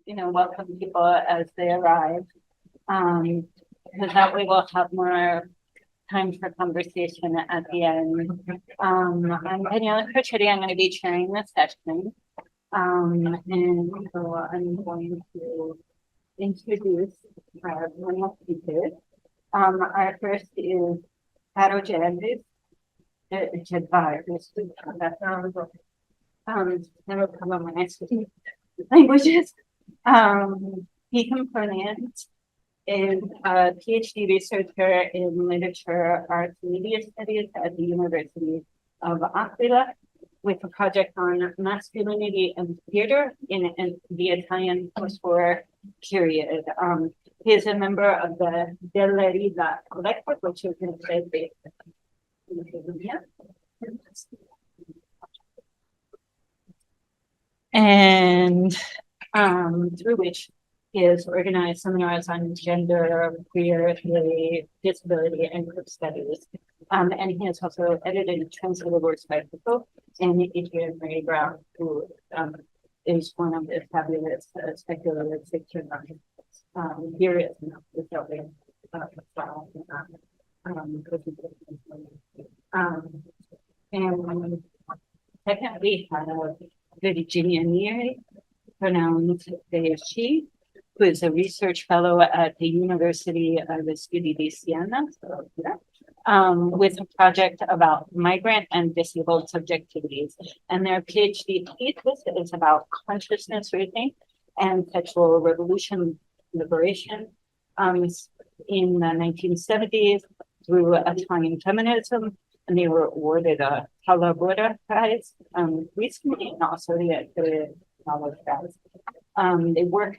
welcome people as they arrive, because that way we'll have more time for conversation at the end. I'm Daniela Crocetti. I'm going to be chairing this session. And so I'm going to introduce our panel speakers. Our first is Caro Jandis, never come on my next languages. He component is a PhD researcher in literature, arts, and media studies at the University of Aquila, with a project on masculinity and theater in the Italian post-war period. He is a member of the Dellerida Collective, which you can say based and through which he has organized seminars on gender, queer, disability, and group studies. And he has also edited and translated works by people and Adrienne Marie Brown, who is one of the fabulous speculative fiction theorists and second, we have Virginia Neri, pronounced she, who is a research fellow at the University of the Studi di Siena, with a project about migrant and disabled subjectivities. And their PhD thesis is about consciousness raising and sexual revolution liberation in the 1970s through Italian feminism. And they were awarded a Palabora Prize recently, and also the Knowledge Prize. They work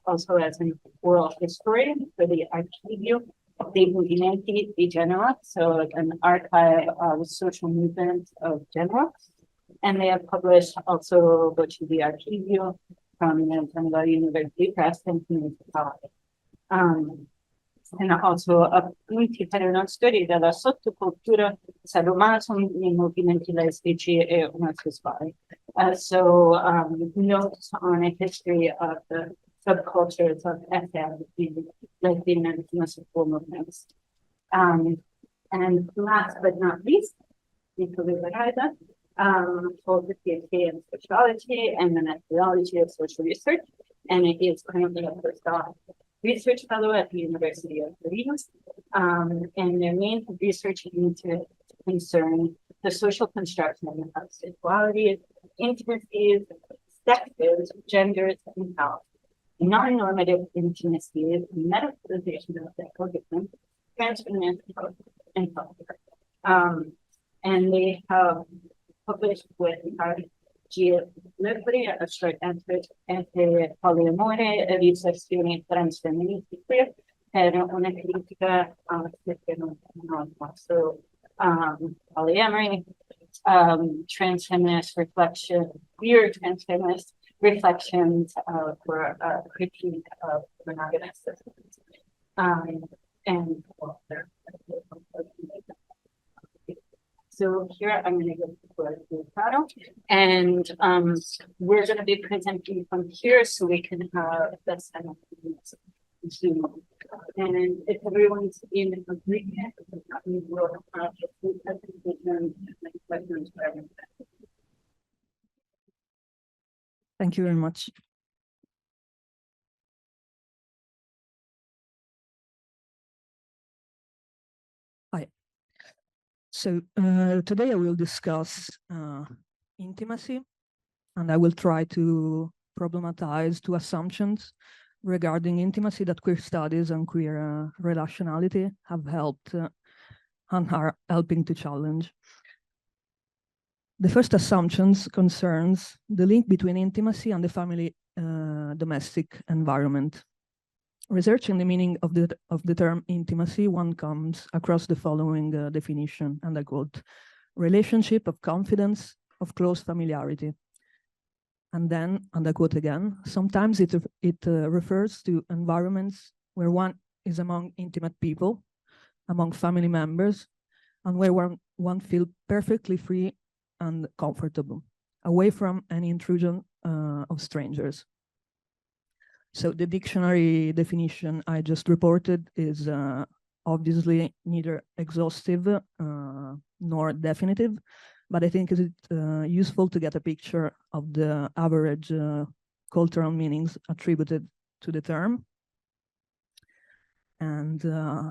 also as an oral historian for the Archivio dei Movimenti di Genoa, so an archive of social movements of Genoa. And they have published also Voci di Archivio from the Genova University Press and Municipality. And also appunti per uno studio della sottocultura sadomaso nei movimenti lesbici e omosessuali. So notes on a history of the subcultures of FM in lesbian and homosexual movements. And last but not least, Nicola Verada, holds a PhD in sociology and the methodology of social research, and it is currently a postdoc research fellow at the University of Turin, and their main research into concern the social construction of sexuality, intimacies, sexes, genders, and health, non-normative intimacies, metaphysization of sexual difference, transnational, and culture. And they have published with a short answer entre poliamore e riflessioni transfemministiche per una critica so polyamory, transfeminist reflection, queer transfeminist reflections for a critique of monogamous systems. And so here I'm going to go to the photo, and we're going to be presenting from here so we can have the Zoom. And if everyone's in agreement, we will have the presentation and questions for everyone. Thank you very much. Hi. So today I will discuss intimacy, and I will try to problematize two assumptions regarding intimacy that queer studies and queer relationality have helped and are helping to challenge. The first assumptions concerns the link between intimacy and the family domestic environment. Researching the meaning of the term intimacy, one comes across the following definition, and I quote, relationship of confidence, of close familiarity. And then, and I quote again, sometimes it refers to environments where one is among intimate people, among family members, and where one feels perfectly free and comfortable, away from any intrusion of strangers. So the dictionary definition I just reported is obviously neither exhaustive nor definitive, but I think it's useful to get a picture of the average cultural meanings attributed to the term. And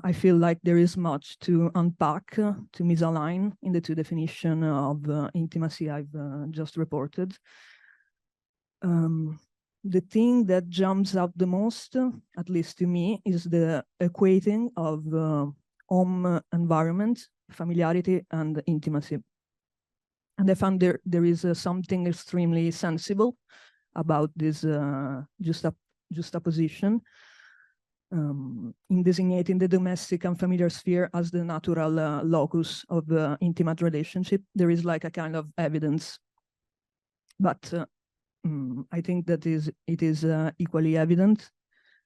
I feel like there is much to unpack, to misalign in the two definitions of intimacy I've just reported. The thing that jumps out the most, at least to me, is the equating of home environment, familiarity, and intimacy. And I found there is something extremely sensible about this juxtaposition in designating the domestic and familiar sphere as the natural locus of intimate relationship. There is like a kind of evidence, but I think that it is equally evident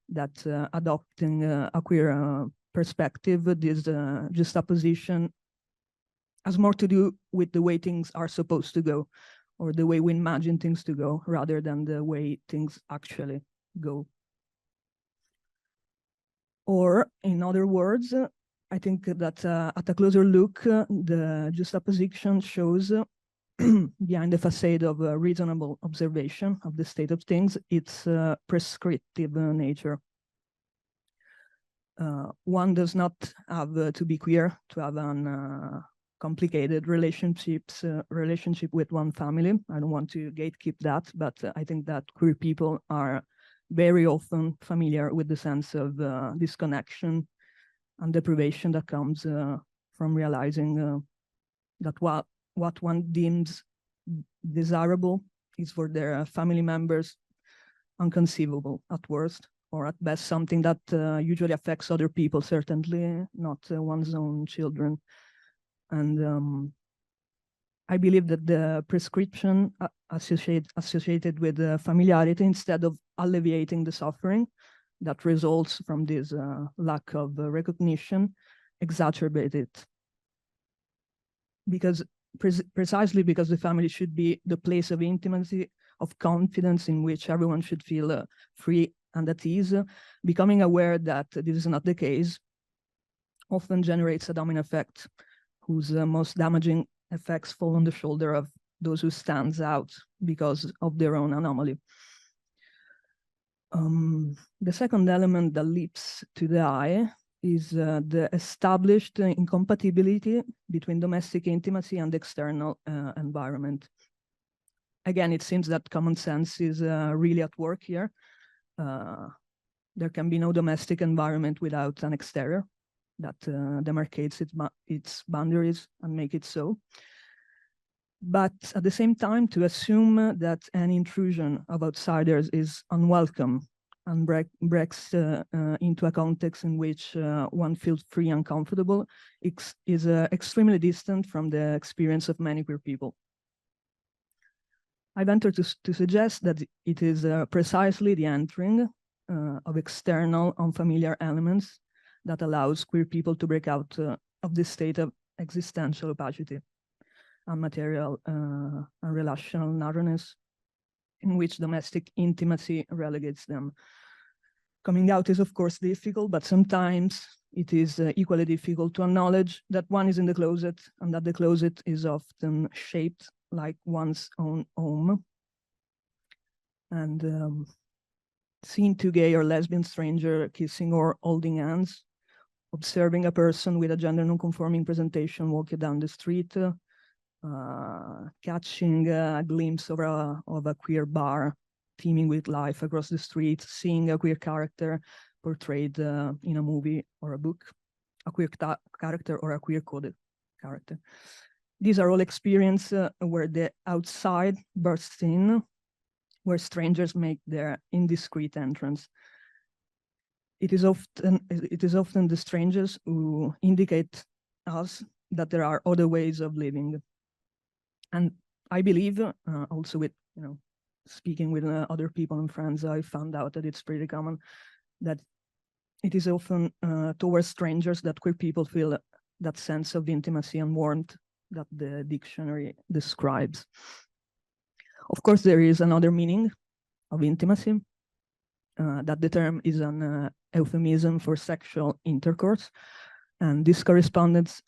that adopting a queer perspective, this juxtaposition has more to do with the way things are supposed to go, or the way we imagine things to go, rather than the way things actually go. Or in other words, I think that at a closer look, the juxtaposition shows behind the facade of a reasonable observation of the state of things, its prescriptive nature. One does not have to be queer to have an complicated relationship with one family. I don't want to gatekeep that, but I think that queer people are very often familiar with the sense of disconnection and deprivation that comes from realizing that what one deems desirable is for their family members unconceivable at worst, or at best something that usually affects other people, certainly not one's own children. And I believe that the prescription associated with familiarity, instead of alleviating the suffering that results from this lack of recognition, exacerbate it. Because precisely because the family should be the place of intimacy, of confidence, in which everyone should feel free and at ease, becoming aware that this is not the case often generates a domino effect, whose most damaging effects fall on the shoulder of those who stands out because of their own anomaly. The second element that leaps to the eye is the established incompatibility between domestic intimacy and external environment. Again, it seems that common sense is really at work here. There can be no domestic environment without an exterior that demarcates its boundaries and make it so. But at the same time, to assume that an intrusion of outsiders is unwelcome and breaks into a context in which one feels free and comfortable is extremely distant from the experience of many queer people. I venture to suggest that it is precisely the entering of external unfamiliar elements that allows queer people to break out of this state of existential opacity and material and relational narrowness in which domestic intimacy relegates them. Coming out is of course difficult, but sometimes it is equally difficult to acknowledge that one is in the closet and that the closet is often shaped like one's own home. And seeing two gay or lesbian strangers kissing or holding hands, observing a person with a gender non-conforming presentation walking down the street, catching a glimpse of a queer bar teeming with life across the street, seeing a queer character portrayed in a movie or a book, a queer character or a queer-coded character. These are all experiences where the outside bursts in, where strangers make their indiscreet entrance. It is often the strangers who indicate us that there are other ways of living. And I believe, also with speaking with other people and friends, I found out that it's pretty common that it is often towards strangers that queer people feel that sense of intimacy and warmth that the dictionary describes. Of course, there is another meaning of intimacy, that the term is an euphemism for sexual intercourse. And this correspondence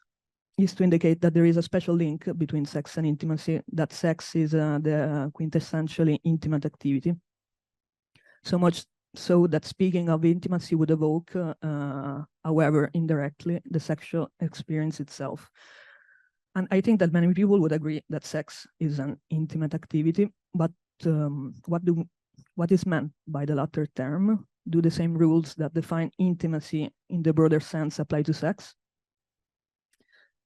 is to indicate that there is a special link between sex and intimacy, that sex is the quintessentially intimate activity. So much so that speaking of intimacy would evoke, however, indirectly, the sexual experience itself. And I think that many people would agree that sex is an intimate activity, but what is meant by the latter term? Do the same rules that define intimacy in the broader sense apply to sex?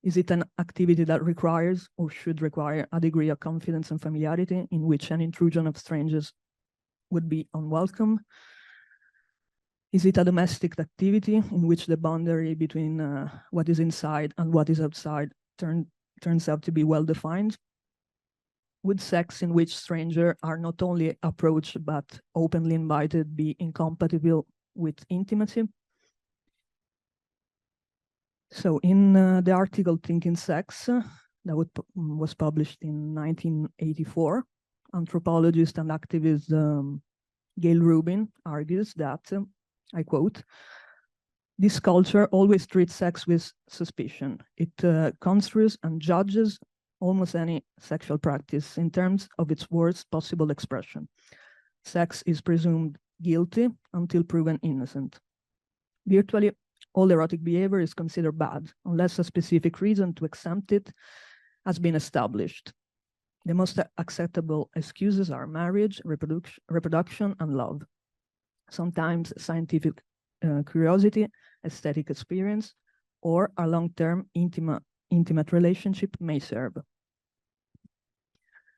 Is it an activity that requires or should require a degree of confidence and familiarity in which an intrusion of strangers would be unwelcome? Is it a domestic activity in which the boundary between what is inside and what is outside turns out to be well defined? Would sex in which strangers are not only approached but openly invited be incompatible with intimacy? So in the article Thinking Sex that was published in 1984, anthropologist and activist Gail Rubin argues that, I quote, "This culture always treats sex with suspicion. It construes and judges almost any sexual practice in terms of its worst possible expression. Sex is presumed guilty until proven innocent. Virtually all erotic behavior is considered bad unless a specific reason to exempt it has been established. The most acceptable excuses are marriage, reproduction, and love. Sometimes scientific curiosity, aesthetic experience, or a long-term intimate relationship may serve."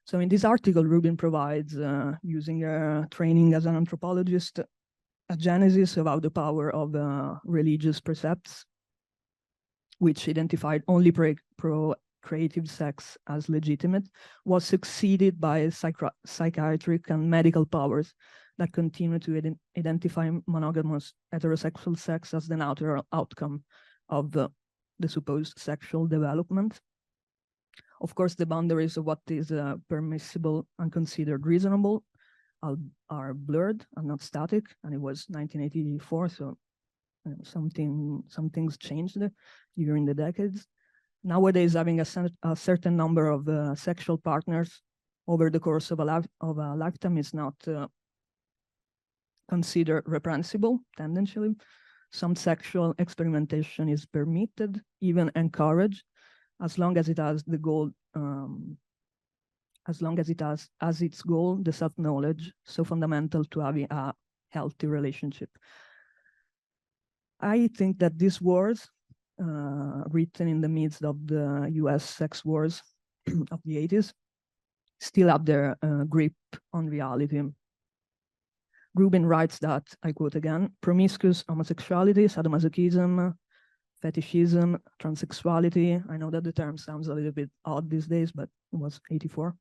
So in this article, Rubin provides, using her training as an anthropologist, a genesis about the power of religious precepts, which identified only procreative sex as legitimate, was succeeded by psychiatric and medical powers that continue to identify monogamous heterosexual sex as the natural outcome of the supposed sexual development. Of course, the boundaries of what is permissible and considered reasonable are blurred and not static, and it was 1984, so some things changed during the decades. Nowadays, having a certain number of sexual partners over the course of a lifetime is not considered reprehensible, tendentially. Some sexual experimentation is permitted, even encouraged, as long as it has the goal, as long as it has as its goal the self-knowledge, so fundamental to having a healthy relationship. I think that these words, written in the midst of the US sex wars of the 80s, still have their grip on reality. Rubin writes that, I quote again, "Promiscuous homosexuality, sadomasochism, fetishism, transsexuality," I know that the term sounds a little bit odd these days, but it was 84,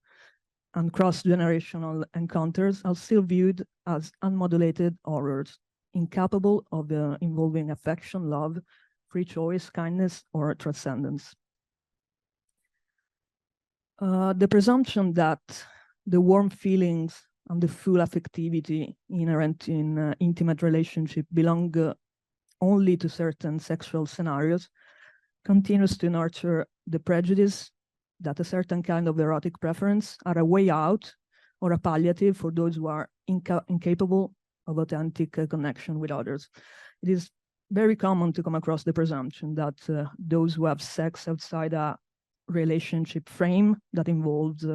"and cross-generational encounters are still viewed as unmodulated horrors, incapable of involving affection, love, free choice, kindness, or transcendence." The presumption that the warm feelings and the full affectivity inherent in intimate relationship belong only to certain sexual scenarios continues to nurture the prejudice that a certain kind of erotic preference are a way out or a palliative for those who are incapable of authentic connection with others. It is very common to come across the presumption that those who have sex outside a relationship frame that involves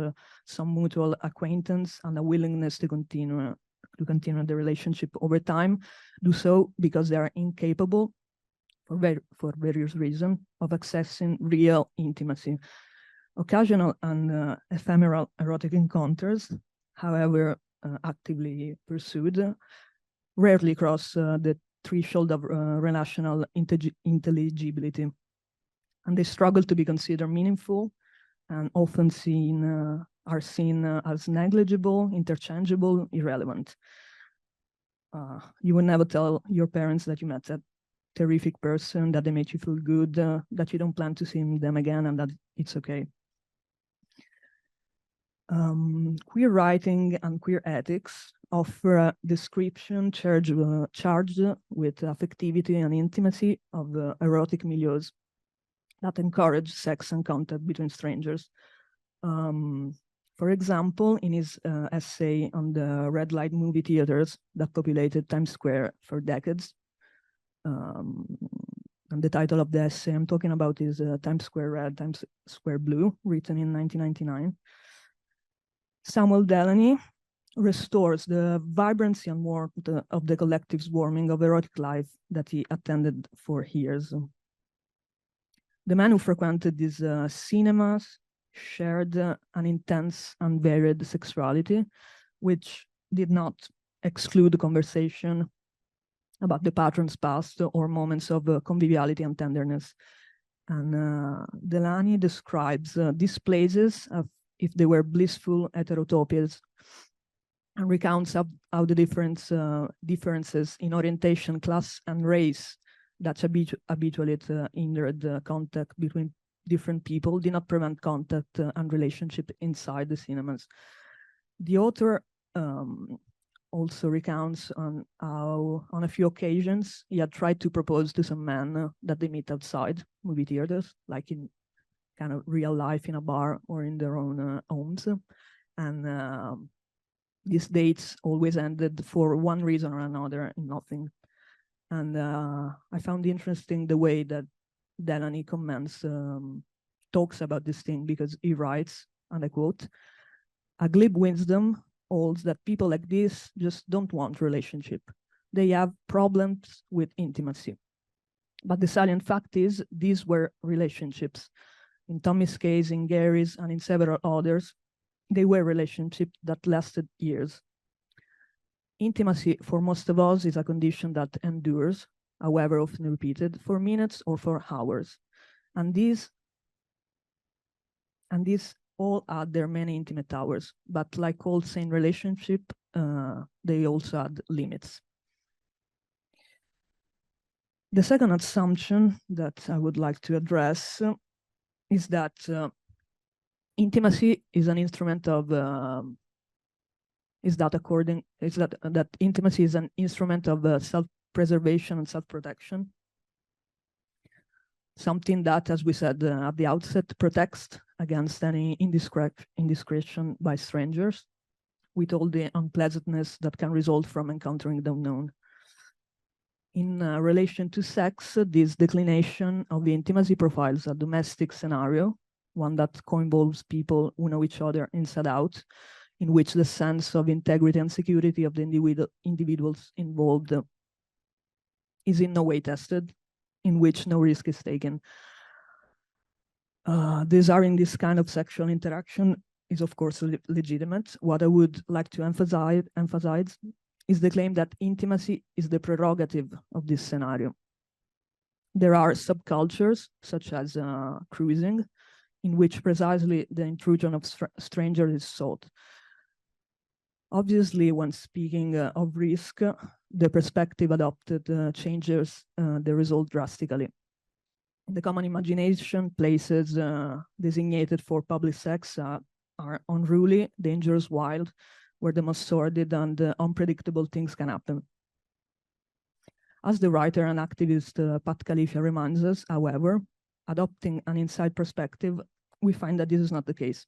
some mutual acquaintance and a willingness to continue the relationship over time do so because they are incapable, for various reasons, of accessing real intimacy. Occasional and ephemeral erotic encounters, however actively pursued, rarely cross the threshold of relational intelligibility, and they struggle to be considered meaningful and often are seen as negligible, interchangeable, irrelevant. You would never tell your parents that you met a terrific person, that they made you feel good, that you don't plan to see them again, and that it's okay. Queer writing and queer ethics offer a description charged with affectivity and intimacy of erotic milieus that encourage sex and contact between strangers. For example, in his essay on the red light movie theaters that populated Times Square for decades, and the title of the essay I'm talking about is Times Square Red, Times Square Blue, written in 1999. Samuel Delany restores the vibrancy and warmth of the collective swarming of erotic life that he attended for years. The man who frequented these cinemas shared an intense and varied sexuality, which did not exclude the conversation about the patron's past or moments of conviviality and tenderness. And Delany describes these places if they were blissful heterotopias, and recounts how the differences in orientation, class, and race that habitually hindered contact between different people did not prevent contact and relationship inside the cinemas. The author also recounts on how, on a few occasions, he had tried to propose to some men that they meet outside movie theaters, like in kind of real life in a bar or in their own homes. And these dates always ended for one reason or another in nothing. And I found interesting the way that Delany comments, talks about this thing, because he writes, and I quote, "A glib wisdom holds that people like this just don't want relationship. They have problems with intimacy. But the salient fact is these were relationships. In Tommy's case, in Gary's, and in several others, they were relationships that lasted years. Intimacy for most of us is a condition that endures, however often repeated, for minutes or for hours. And these all had their many intimate hours, but like all sane relationship, they also had limits." The second assumption that I would like to address is that intimacy is an instrument of that intimacy is an instrument of self-preservation and self-protection. Something that, as we said at the outset, protects against any indiscretion by strangers, with all the unpleasantness that can result from encountering the unknown. In relation to sex, this declination of the intimacy profiles a domestic scenario, one that co-involves people who know each other inside out, in which the sense of integrity and security of the individuals involved is in no way tested, in which no risk is taken. Desiring this kind of sexual interaction is, of course, legitimate. What I would like to emphasize is the claim that intimacy is the prerogative of this scenario. There are subcultures, such as cruising, in which precisely the intrusion of strangers is sought. Obviously, when speaking of risk, the perspective adopted changes the result drastically. The common imagination, places designated for public sex are unruly, dangerous, wild, where the most sordid and unpredictable things can happen. As the writer and activist Pat Califia reminds us, however, adopting an inside perspective, we find that this is not the case.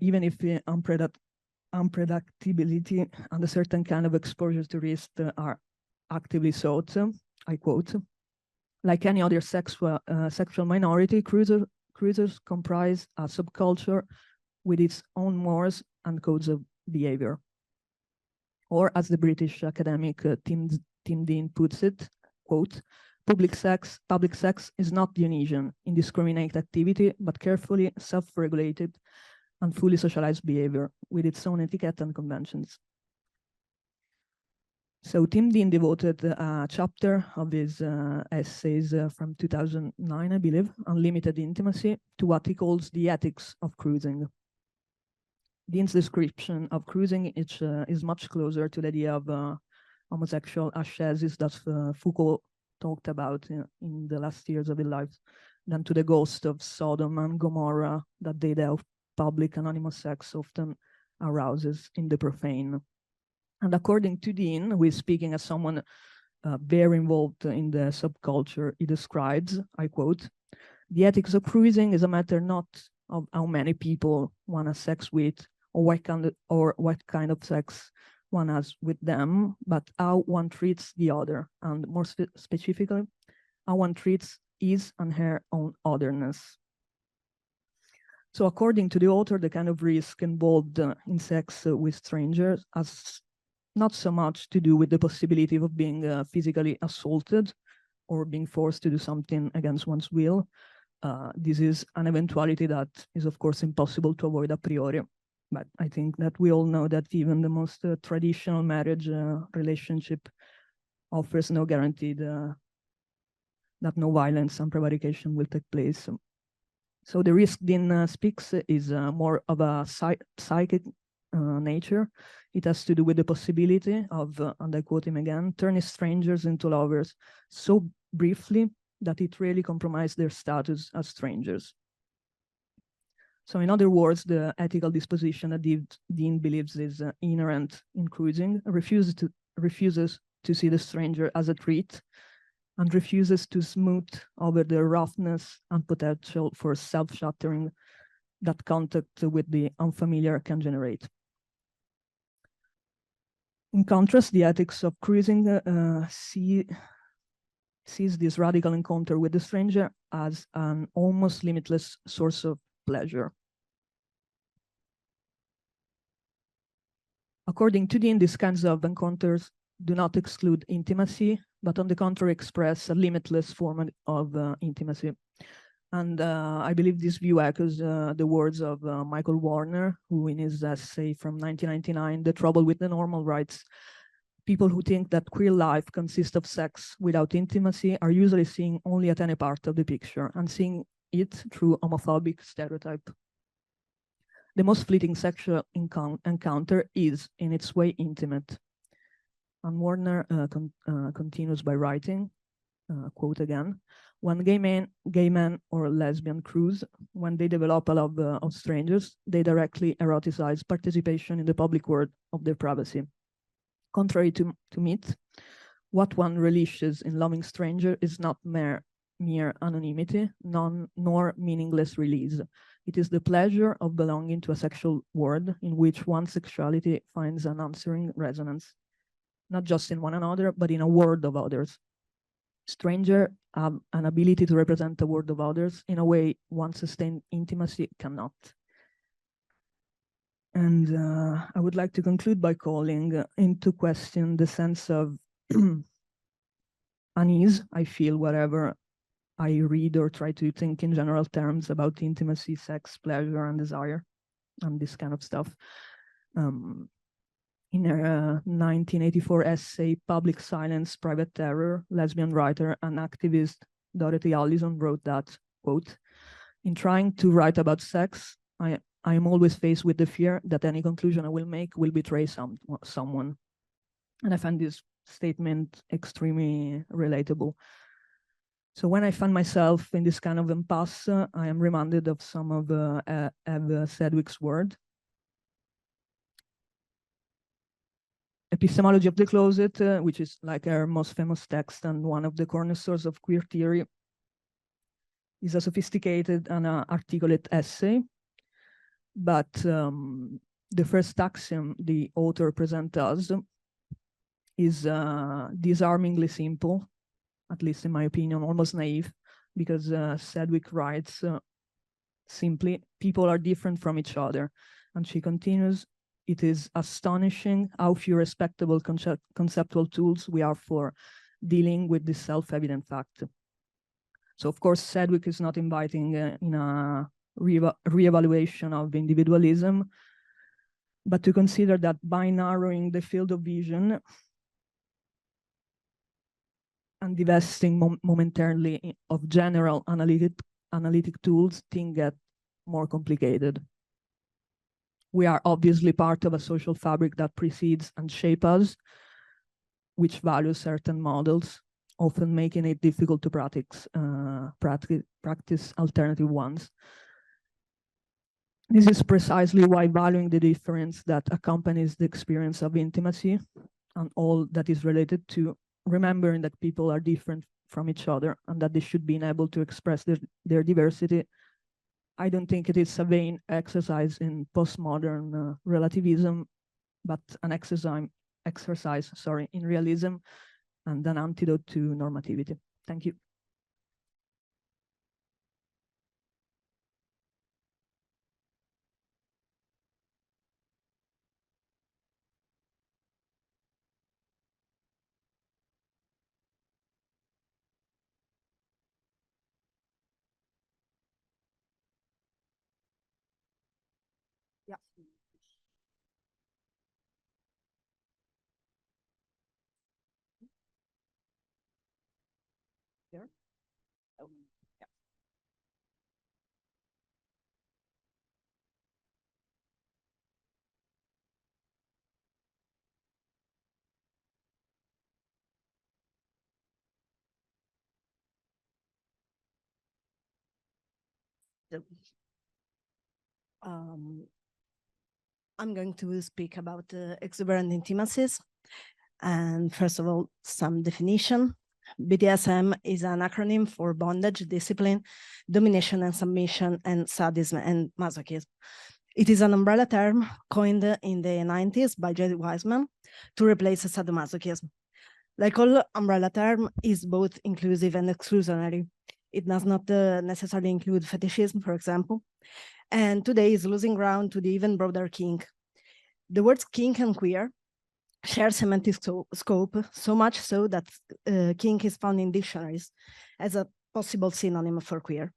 Even if the unpredictability and a certain kind of exposure to risk are actively sought, I quote, "Like any other sexual minority, cruisers comprise a subculture with its own mores and codes of behavior." Or, as the British academic Tim Dean puts it, quote, public sex is not Dionysian, indiscriminate activity, but carefully self-regulated and fully socialized behavior with its own etiquette and conventions." So Tim Dean devoted a chapter of his essays from 2009, I believe, on limited intimacy, to what he calls the ethics of cruising. Dean's description of cruising is much closer to the idea of homosexual ascesis that Foucault talked about in the last years of his life than to the ghost of Sodom and Gomorrah that they public anonymous sex often arouses in the profane. And according to Dean, who is speaking as someone very involved in the subculture, he describes, I quote, "The ethics of cruising is a matter not of how many people one has sex with or what kind of sex one has with them, but how one treats the other, and more specifically, how one treats his and her own otherness." So according to the author, the kind of risk involved in sex with strangers has not so much to do with the possibility of being physically assaulted or being forced to do something against one's will. This is an eventuality that is, of course, impossible to avoid a priori. But I think that we all know that even the most traditional marriage relationship offers no guarantee that no violence and prevarication will take place. So the risk Dean speaks is more of a psychic nature. It has to do with the possibility of, and I quote him again, turning strangers into lovers so briefly that it really compromises their status as strangers. So in other words, the ethical disposition that Dean believes is inherent in cruising refuses to see the stranger as a treat and refuses to smooth over the roughness and potential for self-shattering that contact with the unfamiliar can generate. In contrast, the ethics of cruising sees this radical encounter with the stranger as an almost limitless source of pleasure. According to Dean, these kinds of encounters do not exclude intimacy, but on the contrary express a limitless form of intimacy. And I believe this view echoes the words of Michael Warner, who in his essay from 1999, "The Trouble with the Normal," writes, "People who think that queer life consists of sex without intimacy are usually seeing only a tiny part of the picture and seeing it through homophobic stereotype. The most fleeting sexual encounter is, in its way, intimate." And Warner continues by writing, quote again, "When gay men or lesbian cruise, when they develop a love of strangers, they directly eroticize participation in the public world of their privacy. Contrary to myth, what one relishes in loving stranger is not mere anonymity, nor meaningless release. It is the pleasure of belonging to a sexual world in which one's sexuality finds an answering resonance, not just in one another, but in a world of others. Strangers have an ability to represent the world of others in a way one sustained intimacy cannot." And I would like to conclude by calling into question the sense of unease I feel wherever I read or try to think in general terms about intimacy, sex, pleasure, and desire, and this kind of stuff. In her 1984 essay, "Public Silence, Private Terror," lesbian writer and activist Dorothy Allison wrote that, quote, "In trying to write about sex, I am always faced with the fear that any conclusion I will make will betray someone." And I find this statement extremely relatable. So when I find myself in this kind of impasse, I am reminded of some of Eve Sedgwick's word. Epistemology of the Closet, which is like her most famous text and one of the cornerstones of queer theory, is a sophisticated and articulate essay. But the first axiom the author presents us is disarmingly simple, at least in my opinion, almost naive, because Sedgwick writes simply, "People are different from each other." And she continues, "It is astonishing how few respectable conceptual tools we are for dealing with this self-evident fact." So of course, Sedgwick is not inviting in a reevaluation of individualism, but to consider that by narrowing the field of vision and divesting momentarily of general analytic tools, things get more complicated. We are obviously part of a social fabric that precedes and shapes us, which values certain models, often making it difficult to practice alternative ones. This is precisely why valuing the difference that accompanies the experience of intimacy and all that is related to, remembering that people are different from each other and that they should be able to express their diversity. I don't think it is a vain exercise in postmodern relativism, but an exercise in realism and an antidote to normativity. Thank you. Yeah. There. Yeah. Um, I'm going to speak about exuberant intimacies. And first of all, some definition. BDSM is an acronym for bondage, discipline, domination and submission, and sadism and masochism. It is an umbrella term coined in the 90s by J. Wiseman to replace sadomasochism. Like all umbrella term, is both inclusive and exclusionary. It does not necessarily include fetishism, for example, and today is losing ground to the even broader kink. The words kink and queer share semantic scope, so much so that kink is found in dictionaries as a possible synonym for queer,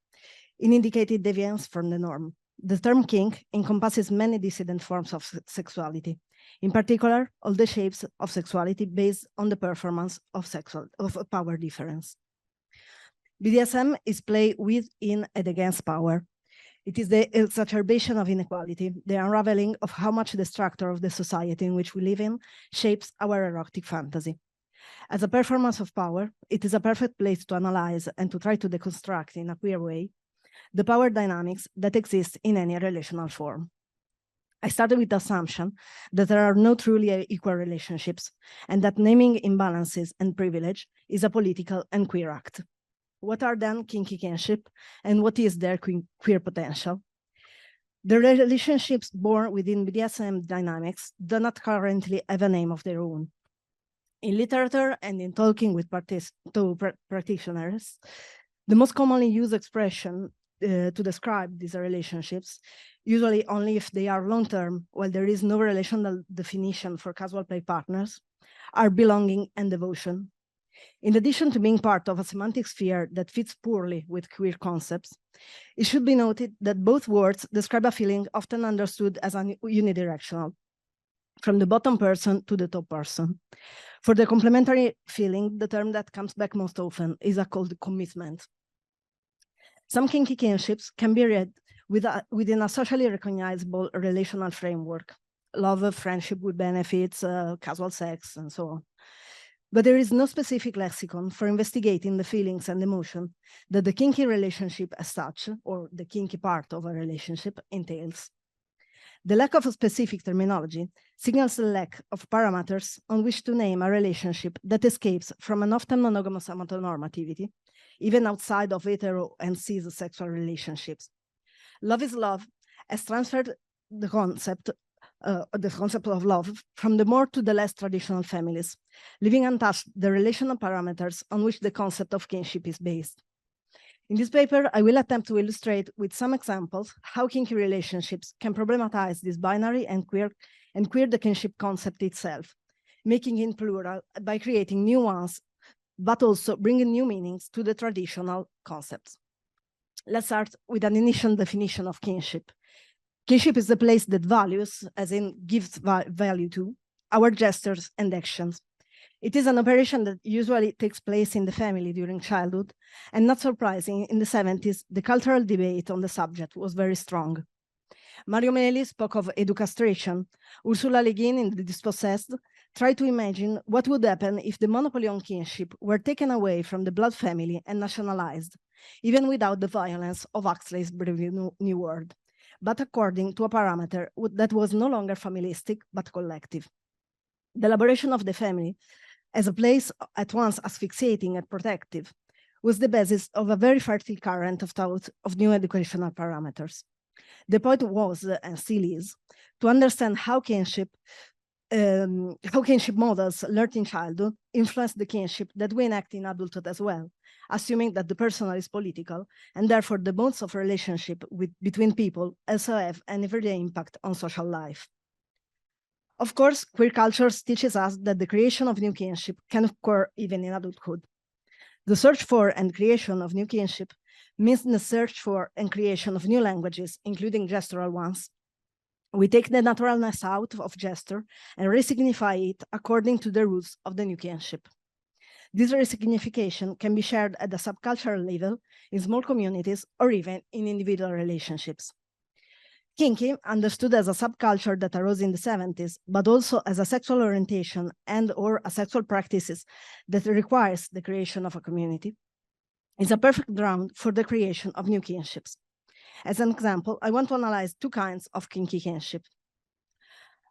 in indicated deviance from the norm. The term kink encompasses many dissident forms of sexuality, in particular, all the shapes of sexuality based on the performance of power difference. BDSM is play with, in, and against power. It is the exacerbation of inequality, the unraveling of how much the structure of the society in which we live in shapes our erotic fantasy. As a performance of power, it is a perfect place to analyze and to try to deconstruct in a queer way the power dynamics that exist in any relational form. I started with the assumption that there are no truly equal relationships and that naming imbalances and privilege is a political and queer act. What are then kinky kinship and what is their queer potential? The relationships born within BDSM dynamics do not currently have a name of their own. In literature and in talking with practitioners, the most commonly used expression to describe these relationships, usually only if they are long-term, while there is no relational definition for casual play partners, are belonging and devotion. In addition to being part of a semantic sphere that fits poorly with queer concepts, it should be noted that both words describe a feeling often understood as unidirectional, from the bottom person to the top person. For the complementary feeling, the term that comes back most often is called commitment. Some kinky kinships can be read within a socially recognizable relational framework: love, friendship with benefits, casual sex, and so on. But there is no specific lexicon for investigating the feelings and emotion that the kinky relationship as such, or the kinky part of a relationship, entails. The lack of a specific terminology signals the lack of parameters on which to name a relationship that escapes from an often monogamous heteronormativity, even outside of hetero and cis sexual relationships. Love is love has transferred the concept of love from the more to the less traditional families, leaving untouched the relational parameters on which the concept of kinship is based. In this paper, I will attempt to illustrate with some examples how kinky relationships can problematize this binary and queer the kinship concept itself, making it plural by creating new ones, but also bringing new meanings to the traditional concepts. Let's start with an initial definition of kinship. Kinship is the place that values, as in gives value to, our gestures and actions. It is an operation that usually takes place in the family during childhood, and not surprising, in the 70s, the cultural debate on the subject was very strong. Mario Meli spoke of educastration. Ursula Le Guin in The Dispossessed tried to imagine what would happen if the monopoly on kinship were taken away from the blood family and nationalized, even without the violence of Huxley's Brave New World, but according to a parameter that was no longer familistic, but collective. The elaboration of the family as a place at once asphyxiating and protective was the basis of a very fertile current of thought of new educational parameters. The point was, and still is, to understand how kinship models learned in childhood influence the kinship that we enact in adulthood as well, assuming that the personal is political, and therefore the bonds of relationship between people also have an everyday impact on social life. Of course, queer cultures teaches us that the creation of new kinship can occur even in adulthood. The search for and creation of new kinship means the search for and creation of new languages, including gestural ones. We take the naturalness out of gesture and resignify it according to the rules of the new kinship. This resignification can be shared at the subcultural level, in small communities, or even in individual relationships. Kinky, understood as a subculture that arose in the 70s, but also as a sexual orientation and/or a sexual practices that requires the creation of a community, is a perfect ground for the creation of new kinships. As an example, I want to analyze two kinds of kinky kinship.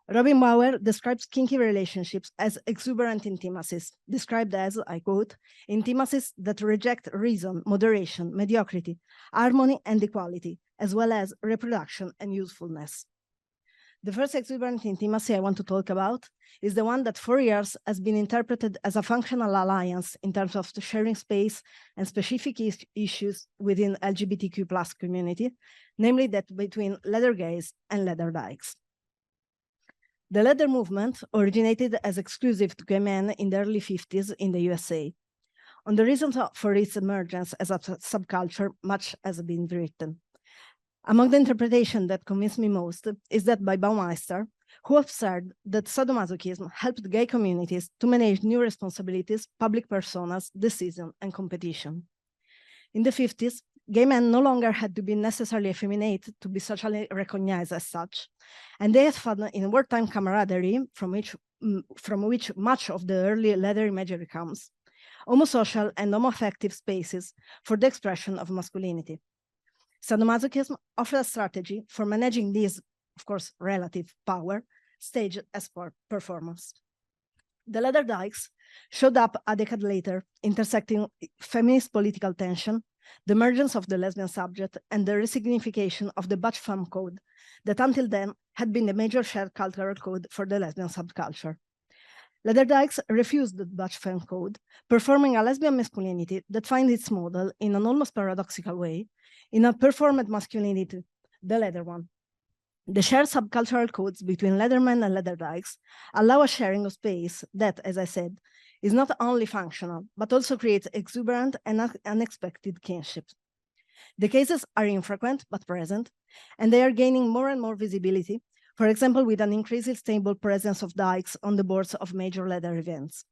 Robin Bauer describes kinky relationships as exuberant intimacies, described as, I quote, intimacies that reject reason, moderation, mediocrity, harmony, and equality, as well as reproduction and usefulness. The first exuberant intimacy I want to talk about is the one that for years has been interpreted as a functional alliance in terms of sharing space and specific issues within LGBTQ+ community, namely that between leather gays and leather dykes. The leather movement originated as exclusive to gay men in the early 50s in the USA. On the reasons for its emergence as a subculture, much has been written. Among the interpretation that convinced me most is that by Baumeister, who observed that sadomasochism helped gay communities to manage new responsibilities, public personas, decision, and competition. In the 50s, gay men no longer had to be necessarily effeminate to be socially recognized as such, and they had found in wartime camaraderie, from which much of the early leather imagery comes, homosocial and homoaffective spaces for the expression of masculinity. Sadomasochism offered a strategy for managing this, of course, relative power, staged as performance. The leather dykes showed up a decade later, intersecting feminist political tension, the emergence of the lesbian subject, and the resignification of the butch femme code that until then had been the major shared cultural code for the lesbian subculture. Leather dykes refused the butch femme code, performing a lesbian masculinity that finds its model in an almost paradoxical way, in a performed masculinity, the leather one. The shared subcultural codes between leathermen and leather dykes allow a sharing of space that, as I said, is not only functional, but also creates exuberant and unexpected kinship. The cases are infrequent, but present, and they are gaining more and more visibility, for example, with an increasingly stable presence of dykes on the boards of major leather events.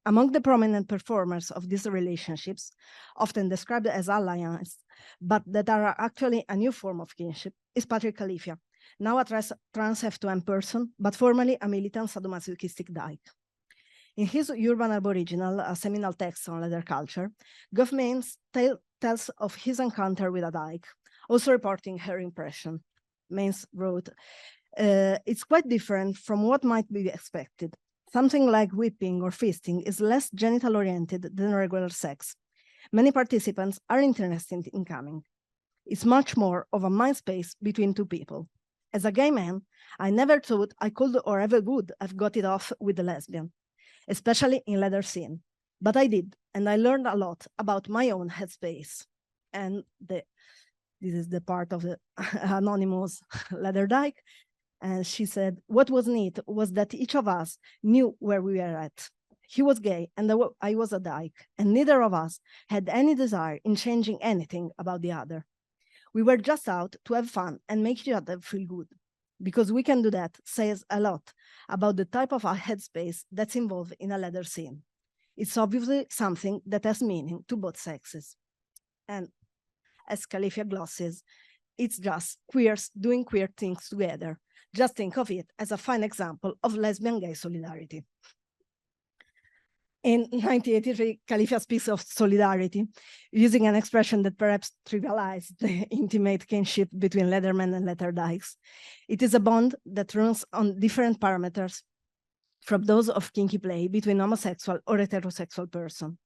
Among the prominent performers of these relationships, often described as alliance, but that are actually a new form of kinship, is Patrick Califia, now a trans F2M person, but formerly a militant sadomasochistic dyke. In his Urban Aboriginal, a seminal text on leather culture, Gough Mains tells of his encounter with a dyke, also reporting her impression. Mains wrote, it's quite different from what might be expected. Something like whipping or fisting is less genital-oriented than regular sex. Many participants are interested in coming. It's much more of a mind space between two people. As a gay man, I never thought I could or ever would have got it off with a lesbian, especially in leather scene. But I did, and I learned a lot about my own headspace. And this is the part of the anonymous leather dyke. And she said, what was neat was that each of us knew where we were at. He was gay and I was a dyke, and neither of us had any desire in changing anything about the other. We were just out to have fun and make each other feel good. Because we can do that says a lot about the type of a headspace that's involved in a leather scene. It's obviously something that has meaning to both sexes. And as Califia glosses, it's just queers doing queer things together. Just think of it as a fine example of lesbian-gay solidarity. In 1983, Califia speaks of solidarity, using an expression that perhaps trivialized the intimate kinship between Leathermen and Letterdykes. It is a bond that runs on different parameters from those of kinky play between homosexual or heterosexual person.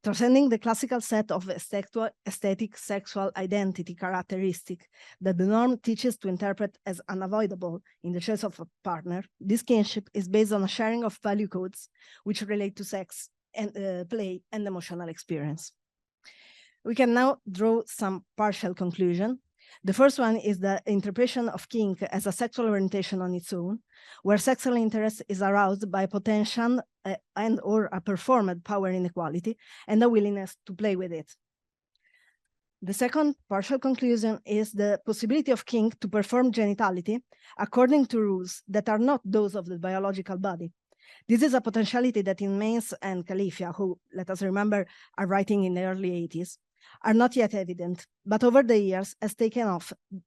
Transcending the classical set of aesthetic sexual identity characteristic that the norm teaches to interpret as unavoidable in the choice of a partner, this kinship is based on a sharing of value codes which relate to sex and play and emotional experience. We can now draw some partial conclusion. The first one is the interpretation of kink as a sexual orientation on its own, where sexual interest is aroused by potential and or a performed power inequality and a willingness to play with it. The second partial conclusion is the possibility of kink to perform genitality according to rules that are not those of the biological body. This is a potentiality that in Mains and Califia, who, let us remember, are writing in the early 80s, are not yet evident, but over the years has taken on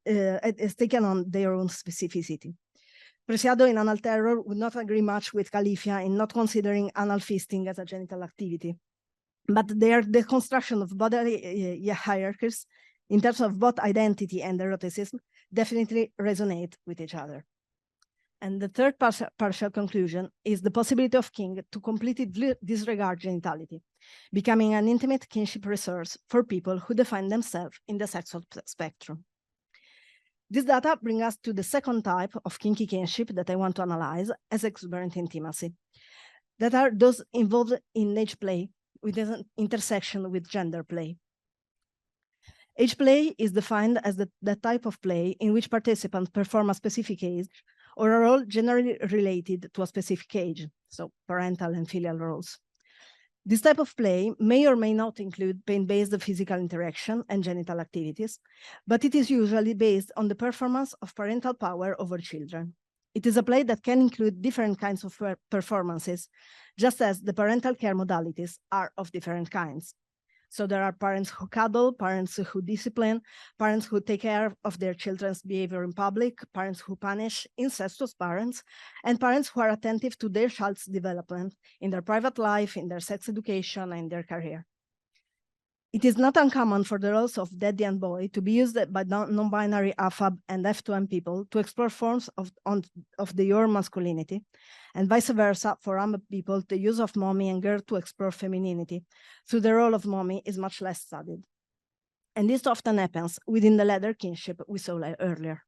their own specificity. Preciado in Anal Terror would not agree much with Califia in not considering anal fisting as a genital activity, but their deconstruction of bodily hierarchies in terms of both identity and eroticism definitely resonate with each other. And the third partial conclusion is the possibility of kink to completely disregard genitality, becoming an intimate kinship resource for people who define themselves in the sexual spectrum. This data bring us to the second type of kinky kinship that I want to analyze as exuberant intimacy, that are those involved in age play with an intersection with gender play. Age play is defined as the type of play in which participants perform a specific age or a role generally related to a specific age, so parental and filial roles. This type of play may or may not include pain-based physical interaction and genital activities, but it is usually based on the performance of parental power over children. It is a play that can include different kinds of performances, just as the parental care modalities are of different kinds. So there are parents who cuddle, parents who discipline, parents who take care of their children's behavior in public, parents who punish, incestuous parents, and parents who are attentive to their child's development in their private life, in their sex education, and their career. It is not uncommon for the roles of daddy and boy to be used by non-binary AFAB and F2M people to explore forms of the your masculinity, and vice versa for AMAB people, the use of mommy and girl to explore femininity, so the role of mommy is much less studied. And this often happens within the leather kinship we saw earlier.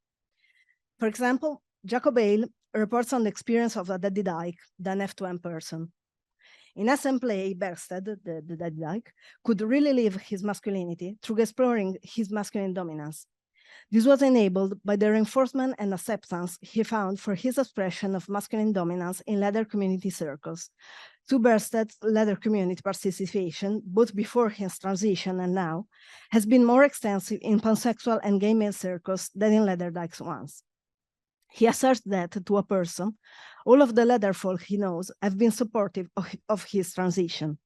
For example, Jacob Hale reports on the experience of a daddy dyke, an F2M person. In SM play, Bersted, the daddy dyke, could really live his masculinity through exploring his masculine dominance. This was enabled by the reinforcement and acceptance he found for his expression of masculine dominance in leather community circles. To Bersted's leather community participation, both before his transition and now, has been more extensive in pansexual and gay male circles than in leather dykes ones. He asserts that, to a person, all of the leather folk he knows have been supportive of his transition.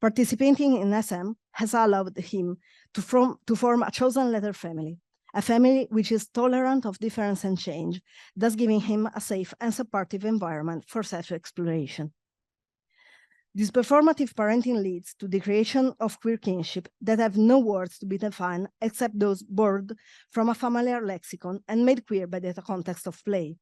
Participating in SM has allowed him to form a chosen leather family, a family which is tolerant of difference and change, thus giving him a safe and supportive environment for self-exploration. This performative parenting leads to the creation of queer kinship that have no words to be defined except those borrowed from a familiar lexicon and made queer by the context of play.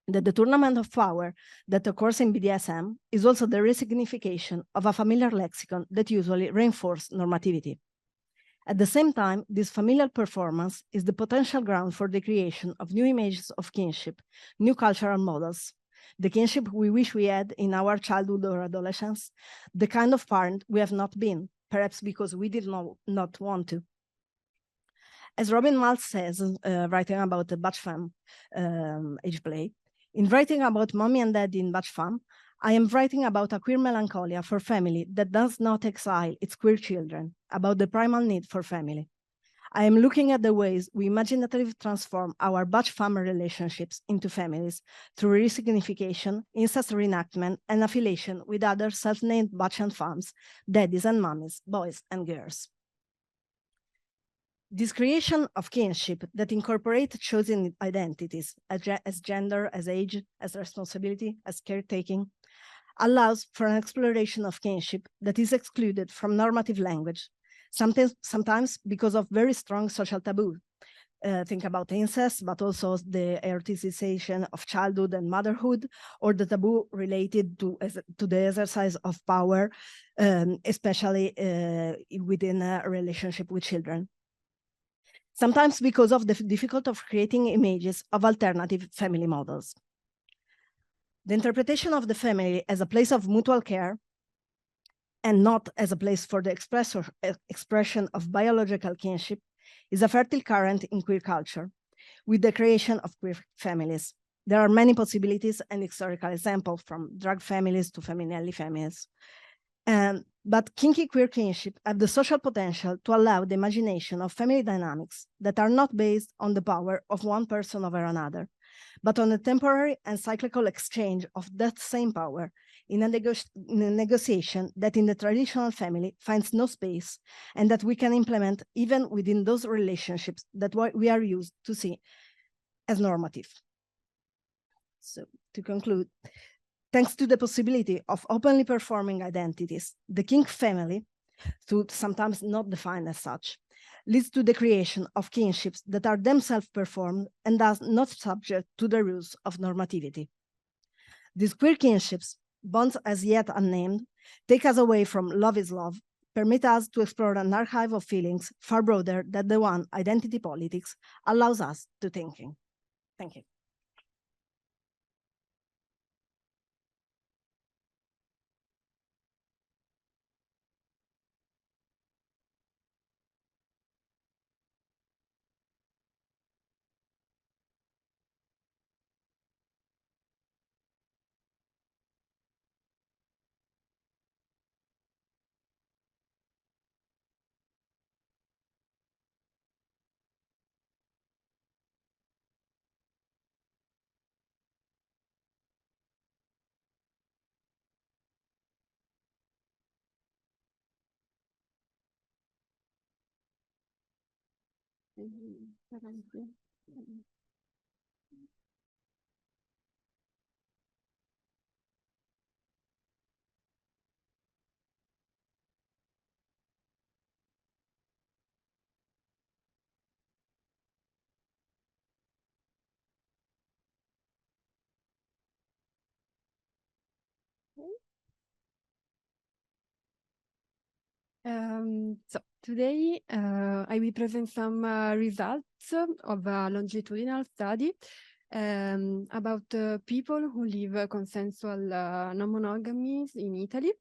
The tournament of power that occurs in BDSM is also the resignification of a familiar lexicon that usually reinforces normativity. At the same time, this familial performance is the potential ground for the creation of new images of kinship, new cultural models, the kinship we wish we had in our childhood or adolescence, the kind of parent we have not been, perhaps because we did not want to. As Robin Maltz says, writing about the Batch Femme age play, in writing about mommy and daddy in Batch Femme, I am writing about a queer melancholia for family that does not exile its queer children, about the primal need for family. I am looking at the ways we imaginatively transform our Batch Femme relationships into families through resignification, incest reenactment, and affiliation with other self-named Batch and Femmes, daddies and mummies, boys and girls. This creation of kinship that incorporates chosen identities as gender, as age, as responsibility, as caretaking, allows for an exploration of kinship that is excluded from normative language, sometimes because of very strong social taboo. Think about incest, but also the eroticization of childhood and motherhood, or the taboo related to the exercise of power, especially within a relationship with children. Sometimes because of the difficulty of creating images of alternative family models. The interpretation of the family as a place of mutual care and not as a place for the expression of biological kinship is a fertile current in queer culture, with the creation of queer families. There are many possibilities and historical examples, from drag families to family families. But kinky queer kinship have the social potential to allow the imagination of family dynamics that are not based on the power of one person over another, but on a temporary and cyclical exchange of that same power in a negotiation that in the traditional family finds no space, and that we can implement even within those relationships that we are used to see as normative. So to conclude, thanks to the possibility of openly performing identities, the kink family, though sometimes not defined as such, leads to the creation of kinships that are themselves performed and thus not subject to the rules of normativity. These queer kinships, bonds as yet unnamed, take us away from love is love, permit us to explore an archive of feelings far broader than the one identity politics allows us to thinking. Thank you. So today I will present some results of a longitudinal study about people who live consensual non-monogamies in Italy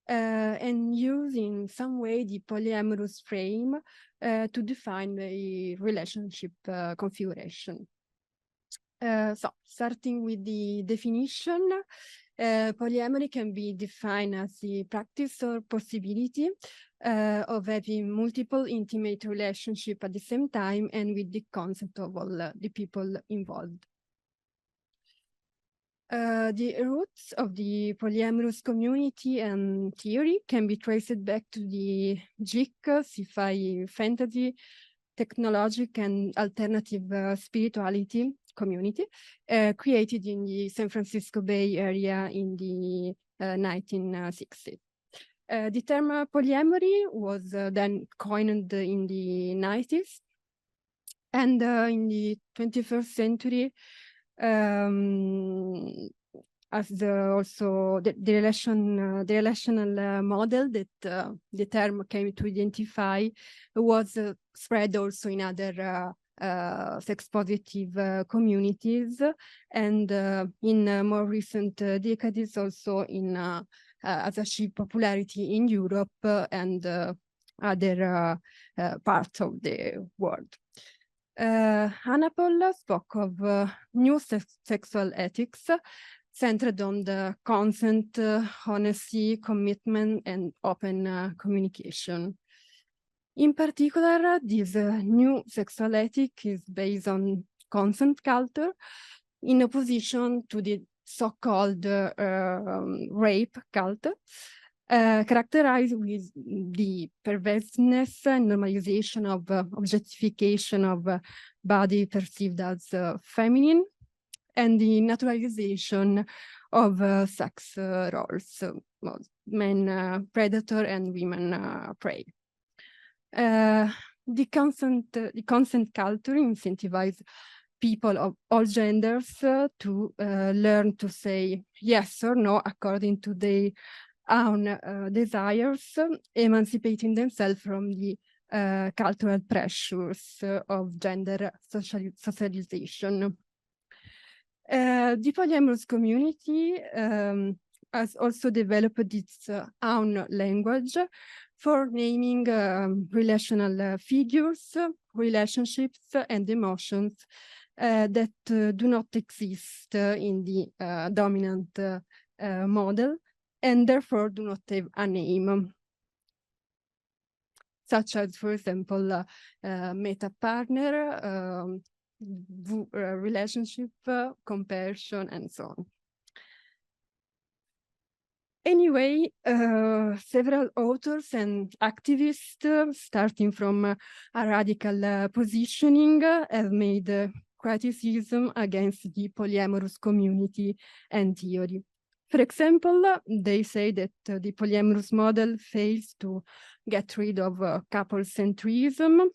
and use in some way the polyamorous frame to define the relationship configuration. So starting with the definition, polyamory can be defined as the practice or possibility of having multiple intimate relationships at the same time and with the concept of all the people involved. The roots of the polyamorous community and theory can be traced back to the Greek sci-fi fantasy, technologic and alternative spirituality community created in the San Francisco Bay Area in the 1960s. The term polyamory was then coined in the 90s, and in the 21st century, as the relational model that the term came to identify was spread also in other sex positive communities, and in more recent decades also in has achieved popularity in Europe and other parts of the world. Anapol spoke of new sexual ethics centered on the consent, honesty, commitment, and open communication. In particular, this new sexual ethic is based on consent culture in opposition to the so-called rape culture, characterized with the perverseness and normalization of objectification of body perceived as feminine, and the naturalization of sex roles, men predator and women prey. The consent culture incentivizes people of all genders to learn to say yes or no according to their own desires, emancipating themselves from the cultural pressures of gender socialization. The polyamorous community has also developed its own language for naming relational figures, relationships, and emotions that do not exist in the dominant model, and therefore do not have a name, such as, for example, meta partner, relationship, comparison, and so on. Anyway, several authors and activists, starting from a radical positioning, have made criticism against the polyamorous community and theory. For example, they say that the polyamorous model fails to get rid of couple-centrism,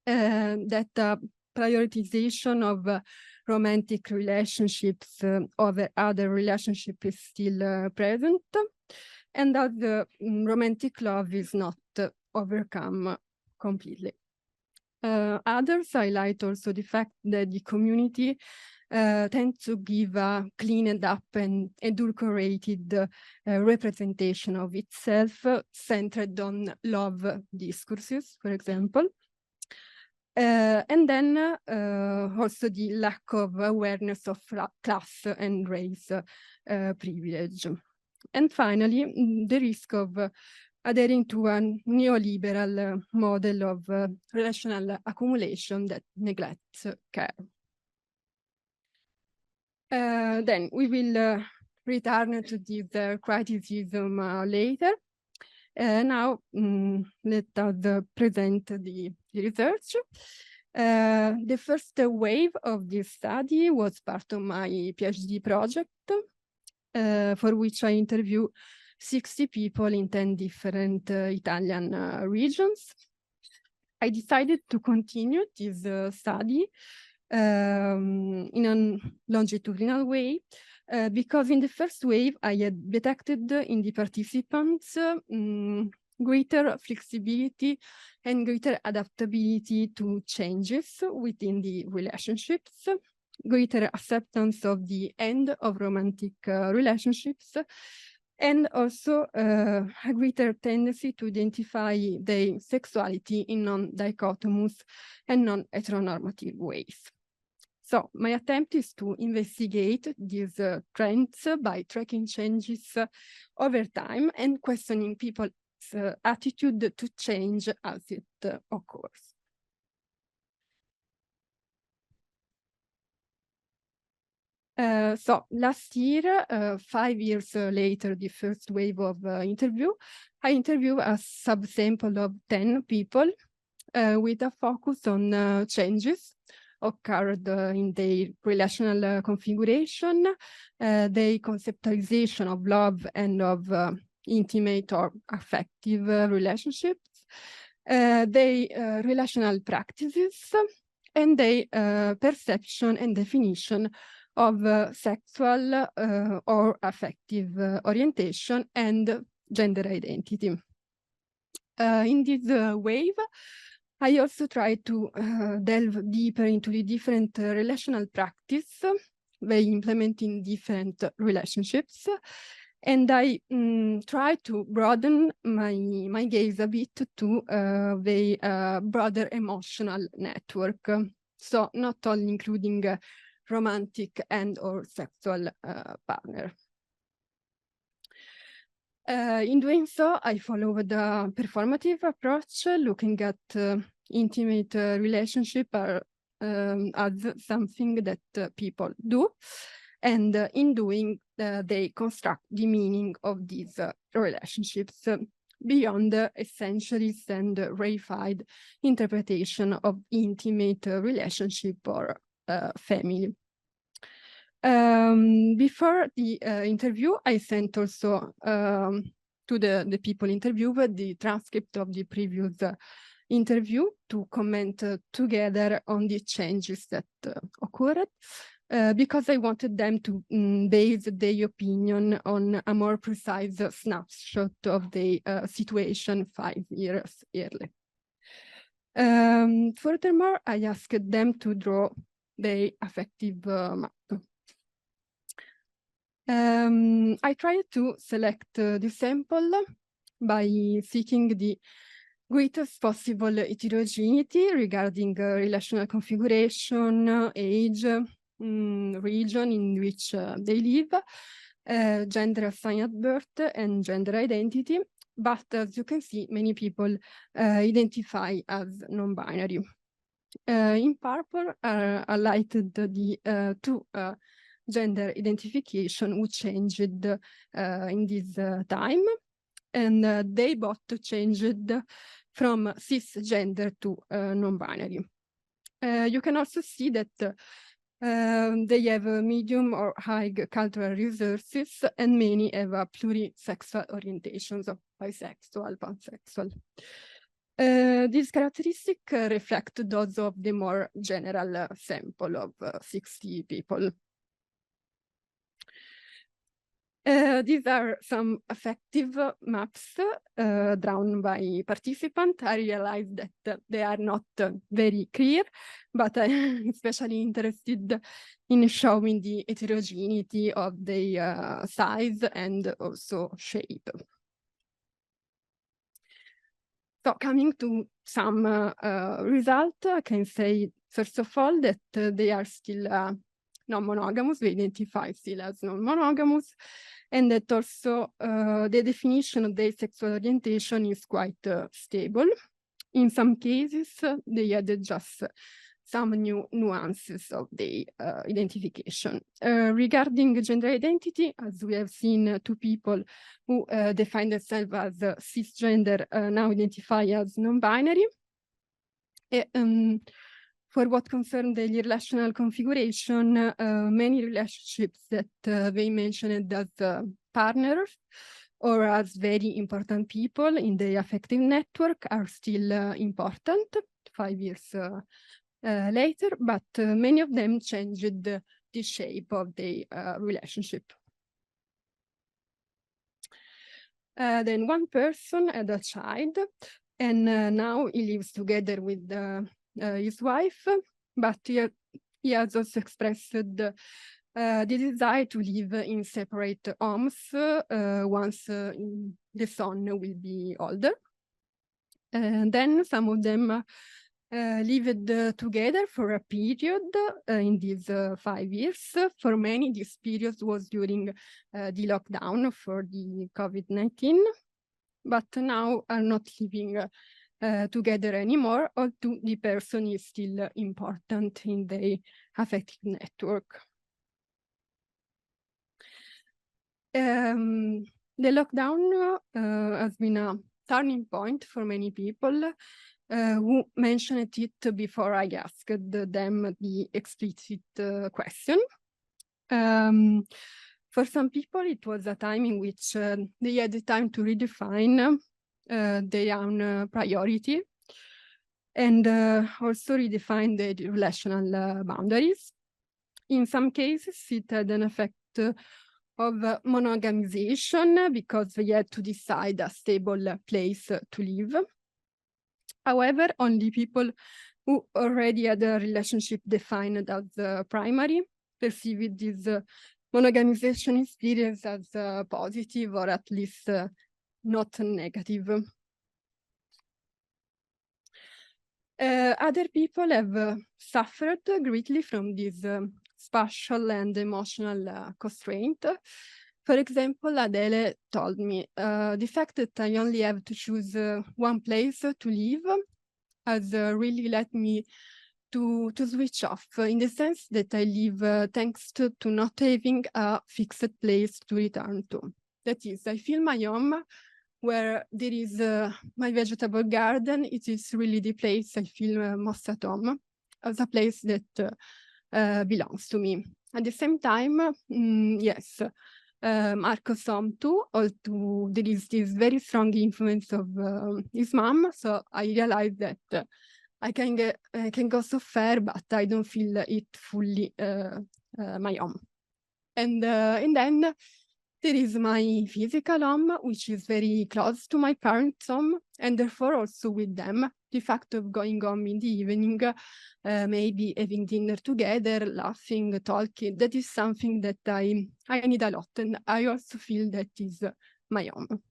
that prioritization of romantic relationships over other relationships is still present, and that the romantic love is not overcome completely. Others highlight also the fact that the community tends to give a cleaned up and adulterated representation of itself, centered on love discourses, for example. And then also the lack of awareness of class and race privilege. And finally, the risk of adhering to a neoliberal model of relational accumulation that neglects care. Then we will return to this criticism later. Now, let us present the research. The first wave of this study was part of my PhD project, for which I interviewed 60 people in 10 different Italian regions. I decided to continue this study in a longitudinal way, because in the first wave, I had detected in the participants greater flexibility and greater adaptability to changes within the relationships, greater acceptance of the end of romantic relationships, and also a greater tendency to identify their sexuality in non-dichotomous and non-heteronormative ways. So my attempt is to investigate these trends by tracking changes over time and questioning people's attitude to change as it occurs. So last year, 5 years later, the first wave of interview, I interviewed a subsample of 10 people with a focus on changes occurred in their relational configuration, their conceptualization of love and of intimate or affective relationships, their relational practices, and their perception and definition of sexual or affective orientation and gender identity. In this wave, I also try to delve deeper into the different relational practice they implement in different relationships. And I try to broaden my gaze a bit to the broader emotional network. So not only including romantic and or sexual partner. In doing so, I followed the performative approach, looking at intimate relationship as something that people do. And in doing, they construct the meaning of these relationships beyond the essentialist and reified interpretation of intimate relationship or family. Before the interview, I sent also to the people interviewed the transcript of the previous interview to comment together on the changes that occurred, because I wanted them to base their opinion on a more precise snapshot of the situation 5 years earlier. Furthermore, I asked them to draw the affective map. I tried to select the sample by seeking the greatest possible heterogeneity regarding relational configuration, age, region in which they live, gender assigned at birth, and gender identity. But as you can see, many people identify as non-binary. In purple are highlighted the two gender identification who changed in this time, and they both changed from cisgender to non-binary. You can also see that they have medium or high cultural resources, and many have a plurisexual orientations of bisexual, pansexual. These characteristics reflect those of the more general sample of 60 people. These are some affective maps drawn by participants. I realized that they are not very clear, but I'm especially interested in showing the heterogeneity of the size and also shape. So coming to some results, I can say, first of all, that they are still non-monogamous. We identify still as non-monogamous, and that also the definition of their sexual orientation is quite stable. In some cases, they added just some new nuances of the identification. Regarding gender identity, as we have seen, two people who define themselves as cisgender now identify as non-binary. For what concerns the relational configuration, many relationships that they mentioned as partners or as very important people in the affective network are still important 5 years later, but many of them changed the shape of the relationship. Then one person had a child, and now he lives together with his wife, but he has also expressed the desire to live in separate homes once the son will be older. And then some of them lived together for a period in these 5 years. For many, this period was during the lockdown for the COVID-19, but now are not living together anymore, although the person is still important in the affective network. The lockdown has been a turning point for many people who mentioned it before I asked them the explicit question. For some people, it was a time in which they had the time to redefine their own priority and also redefine the relational boundaries. In some cases, it had an effect of monogamization because they had to decide a stable place to live. However, only people who already had a relationship defined as primary perceived this monogamization experience as positive, or at least not negative. Other people have suffered greatly from this spatial and emotional constraint. For example, Adele told me, the fact that I only have to choose one place to live has really led me to switch off, in the sense that I live thanks to not having a fixed place to return to. That is, I feel my home where there is my vegetable garden. It is really the place I feel most at home, as a place that belongs to me. At the same time, yes, Marco Somtu, although there is this very strong influence of his mom, so I realized that I can go so far, but I don't feel it fully my own. And then there is my physical home, which is very close to my parents' home, and therefore also with them. The fact of going home in the evening, maybe having dinner together, laughing, talking, that is something that I need a lot, and I also feel that is my home.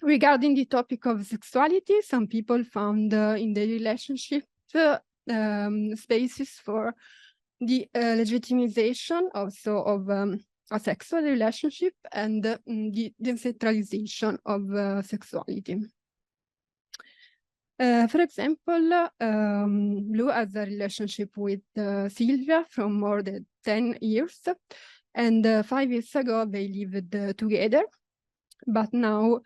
Regarding the topic of sexuality, some people found in the relationship spaces for the legitimization also of a sexual relationship and the decentralization of sexuality. For example, Blue has a relationship with Sylvia from more than 10 years, and 5 years ago they lived together, but now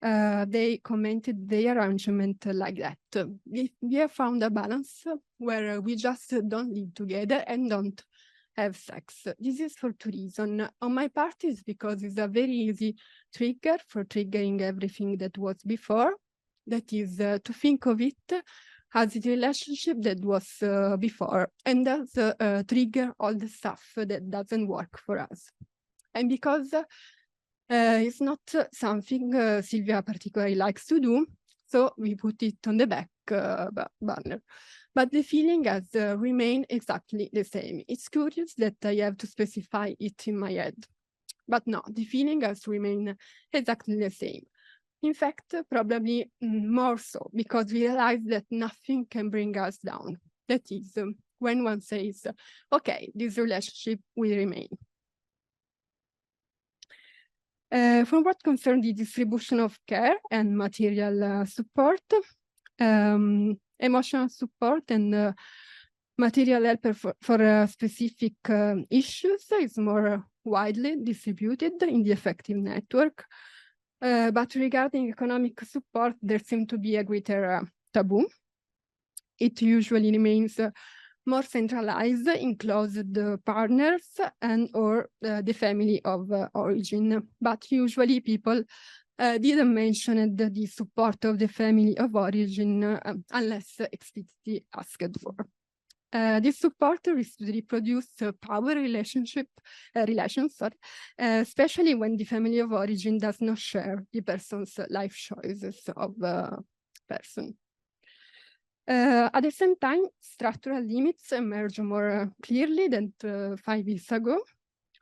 they commented their arrangement like that. We have found a balance where we just don't live together and don't have sex. This is for two reasons. On my part, is because it's a very easy trigger for triggering everything that was before. That is to think of it as a relationship that was before, and thus trigger all the stuff that doesn't work for us. And because it's not something Sylvia particularly likes to do, so we put it on the back burner. But the feeling has remained exactly the same. It's curious that I have to specify it in my head. But no, the feeling has remained exactly the same. In fact, probably more so, because we realize that nothing can bring us down. That is, when one says, okay, this relationship will remain. For what concerns the distribution of care and material support, emotional support and material help for specific issues is more widely distributed in the affective network. But regarding economic support, there seems to be a greater taboo. It usually remains more centralized in closed partners and or the family of origin. But usually people didn't mention the support of the family of origin unless explicitly asked for. This support is to reproduce power relations, especially when the family of origin does not share the person's life choices of person. At the same time, structural limits emerge more clearly than 5 years ago,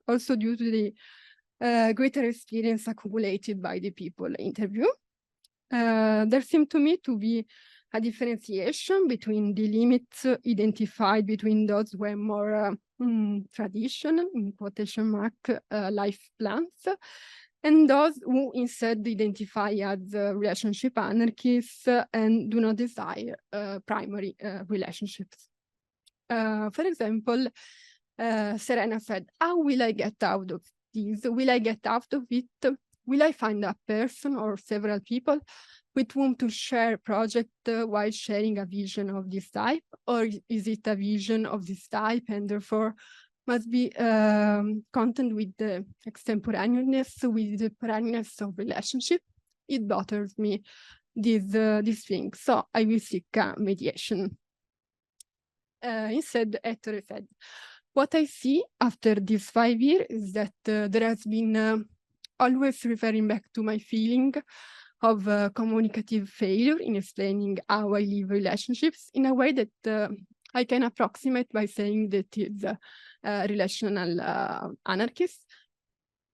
also due to the greater experience accumulated by the people interviewed. There seemed to me to be a differentiation between the limits identified between those who were more traditional, in quotation mark, life plans, and those who instead identify as relationship anarchists and do not desire primary relationships. For example, Serena said, how will I get out of this? Will I get out of it? Will I find a person or several people with whom to share a project while sharing a vision of this type? Or is it a vision of this type and therefore must be content with the extemporaneous, with the perennialness of relationship? It bothers me, this thing. So I will seek mediation. Instead, Ettore said, what I see after these 5 years is that there has been always referring back to my feeling of communicative failure in explaining how I live relationships in a way that I can approximate by saying that it's relational anarchist.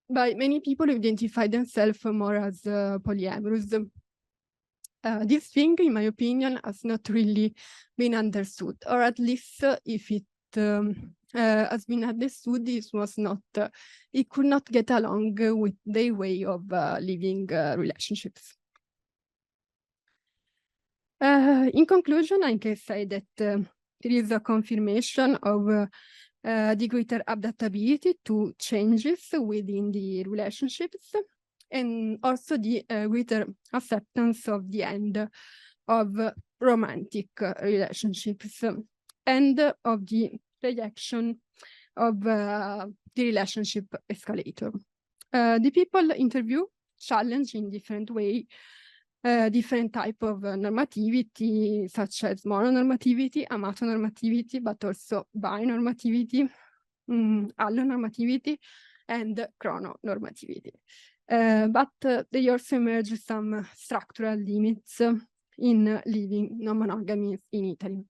But many people identify themselves more as polyamorous. This thing, in my opinion, has not really been understood, or at least if it has been understood, this was not, it could not get along with their way of living relationships. In conclusion, I can say that there is a confirmation of the greater adaptability to changes within the relationships, and also the greater acceptance of the end of romantic relationships. and of the rejection of the relationship escalator. The people interviewed challenge in different way different type of normativity, such as mononormativity, amatonormativity, but also binormativity, allonormativity, and chrononormativity. But they also emerge some structural limits in living non-monogamy in Italy.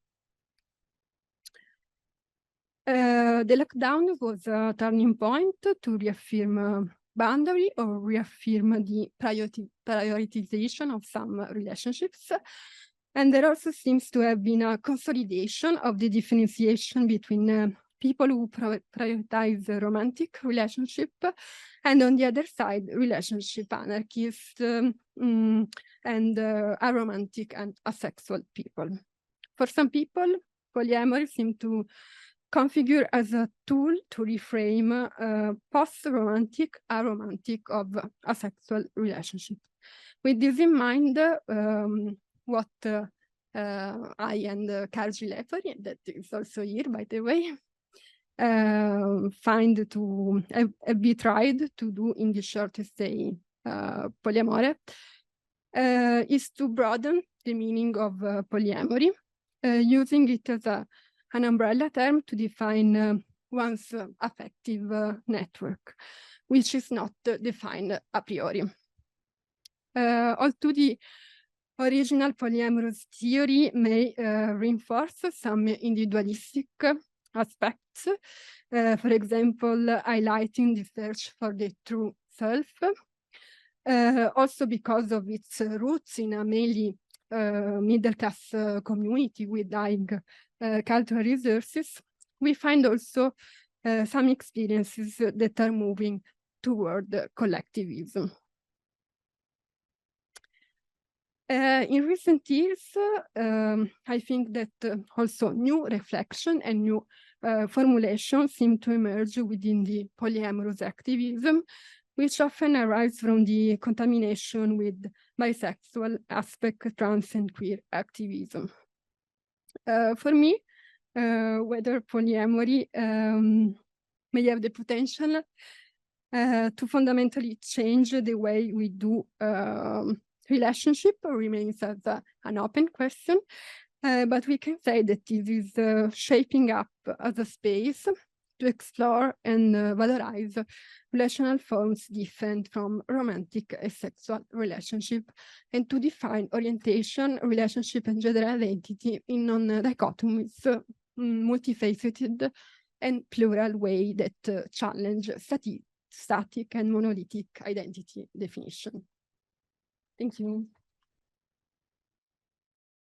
The lockdown was a turning point to reaffirm boundary or reaffirm the prioritization of some relationships. And there also seems to have been a consolidation of the differentiation between people who prioritize romantic relationship and on the other side, relationship anarchists and aromantic and asexual people. For some people, polyamory seems to configure as a tool to reframe post-romantic, aromantic of asexual relationship. With this in mind, what I and Karji Lepori, that is also here, by the way, we tried to do in the short essay Polyamore, is to broaden the meaning of polyamory, using it as an umbrella term to define one's affective network, which is not defined a priori. Although the original polyamorous theory may reinforce some individualistic aspects, for example, highlighting the search for the true self, also because of its roots in a mainly middle-class community with high cultural resources, we find also some experiences that are moving toward collectivism. In recent years, I think that also new reflection and new formulation seem to emerge within the polyamorous activism, which often arise from the contamination with bisexual aspect, trans and queer activism. For me, whether polyamory may have the potential to fundamentally change the way we do relationship remains as an open question, but we can say that this is shaping up as a space to explore and valorize relational forms different from romantic and sexual relationship, and to define orientation, relationship, and gender identity in non-dichotomous, multifaceted, and plural way that challenge static and monolithic identity definition. Thank you.